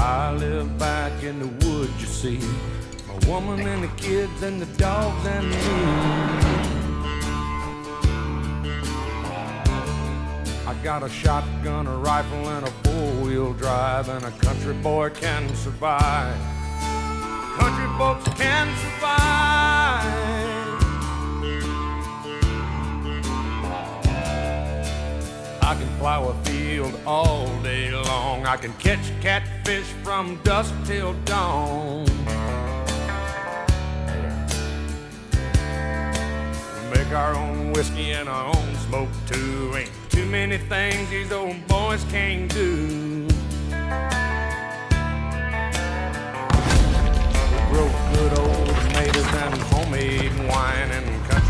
I live back in the woods, you see. My woman and the kids and the dogs and me. I got a shotgun, a rifle, and a four-wheel drive, and a country boy can survive. Country folks can survive. I can plow a field all day long. I can catch catfish from dusk till dawn. Make our own whiskey and our own smoke too. Ain't too many things these old boys can't do. We grow good old tomatoes and homemade wine and country